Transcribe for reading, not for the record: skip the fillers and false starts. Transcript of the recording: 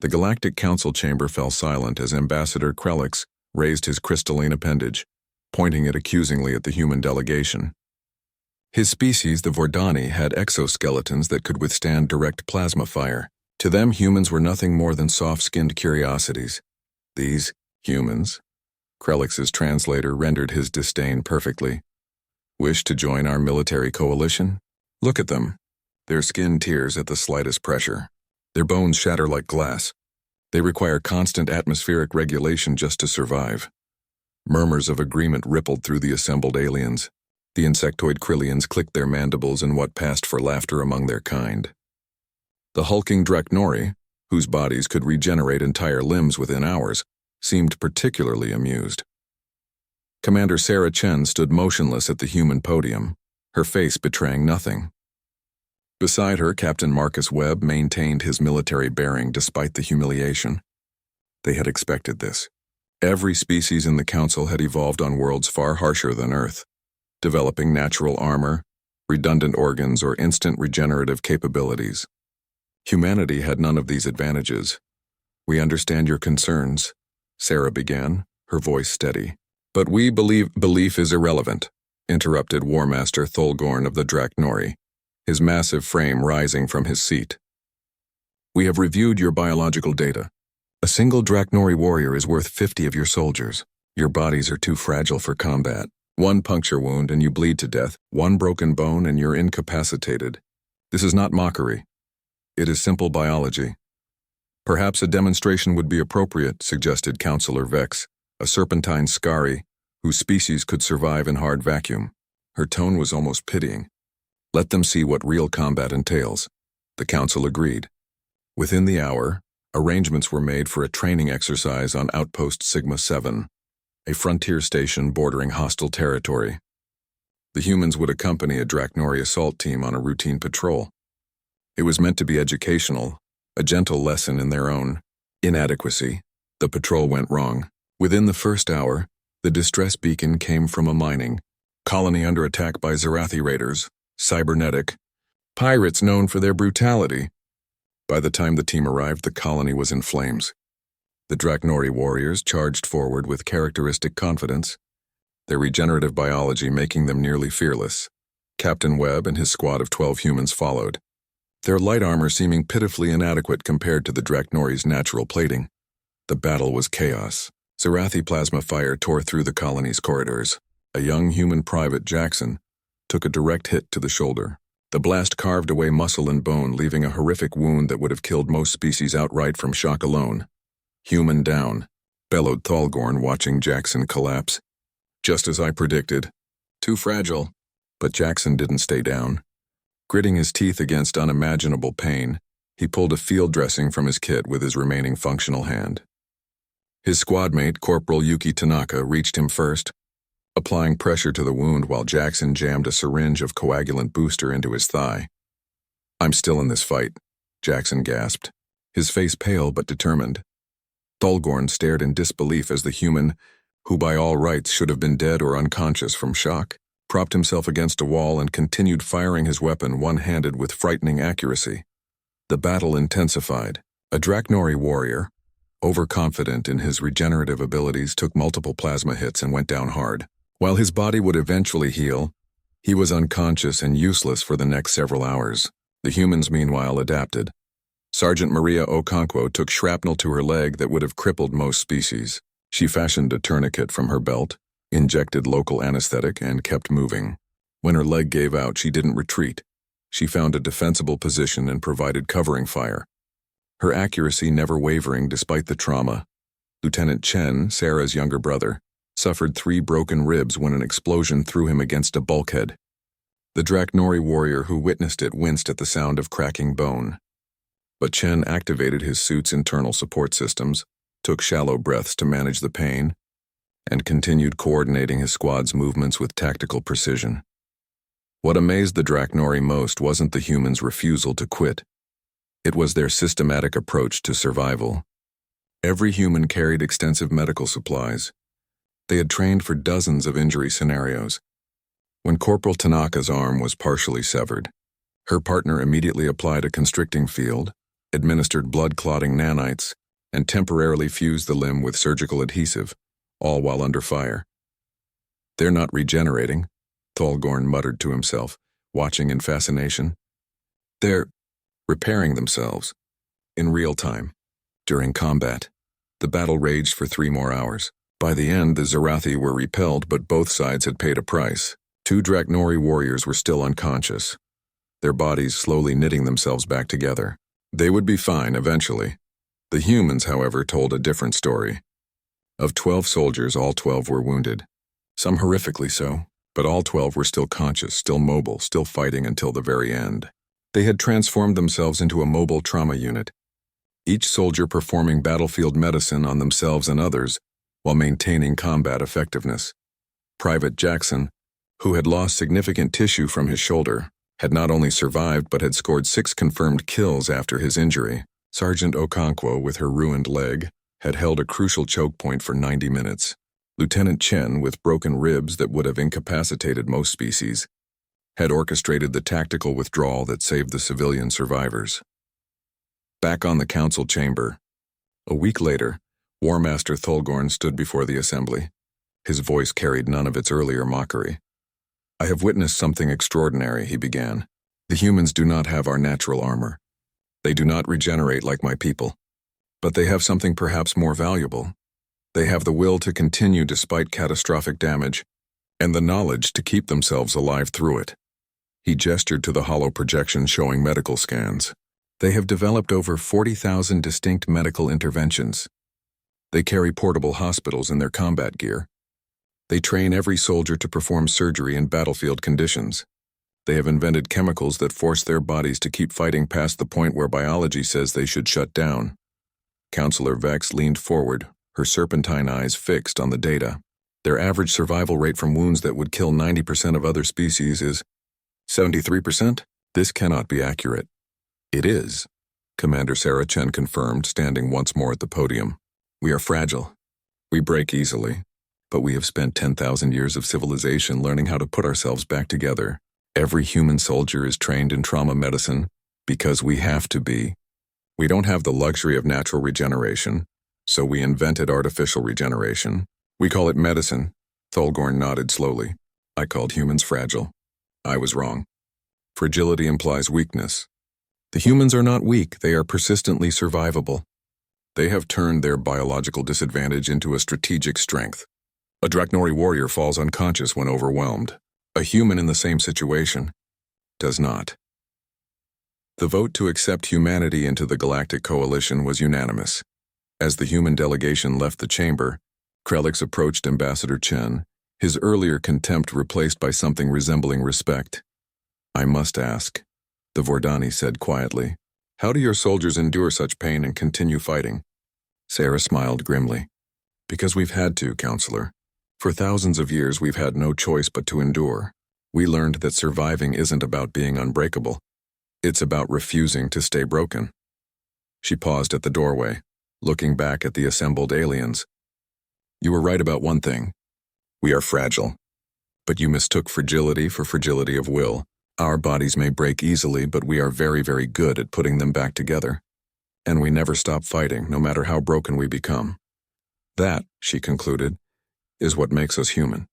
The Galactic Council chamber fell silent as Ambassador Krelix raised his crystalline appendage, pointing it accusingly at the human delegation. His species, the Vordani, had exoskeletons that could withstand direct plasma fire. To them, humans were nothing more than soft-skinned curiosities. These humans, Krelix's translator rendered his disdain perfectly, wish to join our military coalition? Look at them. Their skin tears at the slightest pressure. Their bones shatter like glass. They require constant atmospheric regulation just to survive. Murmurs of agreement rippled through the assembled aliens. The insectoid Krillians clicked their mandibles in what passed for laughter among their kind. The hulking Draknori, whose bodies could regenerate entire limbs within hours, seemed particularly amused. Commander Sarah Chen stood motionless at the human podium, her face betraying nothing. Beside her, Captain Marcus Webb maintained his military bearing despite the humiliation. They had expected this. Every species in the Council had evolved on worlds far harsher than Earth, developing natural armor, redundant organs, or instant regenerative capabilities. Humanity had none of these advantages. "We understand your concerns," Sarah began, her voice steady. "But we believe belief is irrelevant," interrupted War Master Tholgorn of the Draknori, his massive frame rising from his seat. "We have reviewed your biological data. A single Draknori warrior is worth 50 of your soldiers. Your bodies are too fragile for combat. One puncture wound and you bleed to death. One broken bone and you're incapacitated. This is not mockery. It is simple biology." "Perhaps a demonstration would be appropriate," suggested Counselor Vex, a serpentine Skari whose species could survive in hard vacuum. Her tone was almost pitying. "Let them see what real combat entails." The Council agreed. Within the hour, arrangements were made for a training exercise on Outpost Sigma 7, a frontier station bordering hostile territory. The humans would accompany a Draknori assault team on a routine patrol. It was meant to be educational, a gentle lesson in their own inadequacy. The patrol went wrong. Within the first hour, the distress beacon came from a mining colony under attack by Zarathi raiders, cybernetic pirates known for their brutality. By the time the team arrived, the colony was in flames. The Draknori warriors charged forward with characteristic confidence, their regenerative biology making them nearly fearless. Captain Webb and his squad of 12 humans followed, their light armor seeming pitifully inadequate compared to the Draknori's natural plating. The battle was chaos. Zarathi plasma fire tore through the colony's corridors. A young human private, Jackson, took a direct hit to the shoulder. The blast carved away muscle and bone, leaving a horrific wound that would have killed most species outright from shock alone. "Human down," bellowed Tholgorn, watching Jackson collapse. "Just as I predicted. Too fragile." But Jackson didn't stay down. Gritting his teeth against unimaginable pain, he pulled a field dressing from his kit with his remaining functional hand. His squadmate, Corporal Yuki Tanaka, reached him first, applying pressure to the wound while Jackson jammed a syringe of coagulant booster into his thigh. "I'm still in this fight," Jackson gasped, his face pale but determined. Tholgorn stared in disbelief as the human, who by all rights should have been dead or unconscious from shock, propped himself against a wall and continued firing his weapon one-handed with frightening accuracy. The battle intensified. A Draknori warrior, overconfident in his regenerative abilities, took multiple plasma hits and went down hard. While his body would eventually heal, he was unconscious and useless for the next several hours. The humans, meanwhile, adapted. Sergeant Maria Okonkwo took shrapnel to her leg that would have crippled most species. She fashioned a tourniquet from her belt, injected local anesthetic, and kept moving. When her leg gave out, she didn't retreat. She found a defensible position and provided covering fire, her accuracy never wavering despite the trauma. Lieutenant Chen, Sarah's younger brother, suffered 3 broken ribs when an explosion threw him against a bulkhead. The Draknori warrior who witnessed it winced at the sound of cracking bone. But Chen activated his suit's internal support systems, took shallow breaths to manage the pain, and continued coordinating his squad's movements with tactical precision. What amazed the Draknori most wasn't the humans' refusal to quit. It was their systematic approach to survival. Every human carried extensive medical supplies. They had trained for dozens of injury scenarios. When Corporal Tanaka's arm was partially severed, her partner immediately applied a constricting field, administered blood-clotting nanites, and temporarily fused the limb with surgical adhesive, all while under fire. "They're not regenerating," Thorgorn muttered to himself, watching in fascination. "They're repairing themselves, in real time, during combat." The battle raged for 3 more hours. By the end, the Zarathi were repelled, but both sides had paid a price. 2 Draknori warriors were still unconscious, their bodies slowly knitting themselves back together. They would be fine eventually. The humans, however, told a different story. Of 12 soldiers, all 12 were wounded. Some horrifically so, but all 12 were still conscious, still mobile, still fighting until the very end. They had transformed themselves into a mobile trauma unit, each soldier performing battlefield medicine on themselves and others while maintaining combat effectiveness. Private Jackson, who had lost significant tissue from his shoulder, had not only survived but had scored 6 confirmed kills after his injury. Sergeant Okonkwo, with her ruined leg, had held a crucial choke point for 90 minutes. Lieutenant Chen, with broken ribs that would have incapacitated most species, had orchestrated the tactical withdrawal that saved the civilian survivors. Back on the council chamber, a week later, War Master Thorgorn stood before the assembly. His voice carried none of its earlier mockery. "I have witnessed something extraordinary," he began. "The humans do not have our natural armor. They do not regenerate like my people. But they have something perhaps more valuable. They have the will to continue despite catastrophic damage, and the knowledge to keep themselves alive through it." He gestured to the hollow projection showing medical scans. "They have developed over 40,000 distinct medical interventions. They carry portable hospitals in their combat gear. They train every soldier to perform surgery in battlefield conditions. They have invented chemicals that force their bodies to keep fighting past the point where biology says they should shut down." Counselor Vex leaned forward, her serpentine eyes fixed on the data. "Their average survival rate from wounds that would kill 90% of other species is 73%? This cannot be accurate." "It is," Commander Sarah Chen confirmed, standing once more at the podium. "We are fragile. We break easily. But we have spent 10,000 years of civilization learning how to put ourselves back together. Every human soldier is trained in trauma medicine because we have to be. We don't have the luxury of natural regeneration, so we invented artificial regeneration. We call it medicine." Thorgorn nodded slowly. "I called humans fragile. I was wrong. Fragility implies weakness. The humans are not weak, they are persistently survivable. They have turned their biological disadvantage into a strategic strength. A Draknori warrior falls unconscious when overwhelmed. A human in the same situation does not." The vote to accept humanity into the Galactic Coalition was unanimous. As the human delegation left the chamber, Krelix approached Ambassador Chen, his earlier contempt replaced by something resembling respect. "I must ask," the Vordani said quietly, "how do your soldiers endure such pain and continue fighting?" Sarah smiled grimly. "Because we've had to, Counselor. For thousands of years we've had no choice but to endure. We learned that surviving isn't about being unbreakable. It's about refusing to stay broken." She paused at the doorway, looking back at the assembled aliens. "You were right about one thing. We are fragile. But you mistook fragility for fragility of will. Our bodies may break easily, but we are very, very good at putting them back together. And we never stop fighting, no matter how broken we become. That," she concluded, "is what makes us human."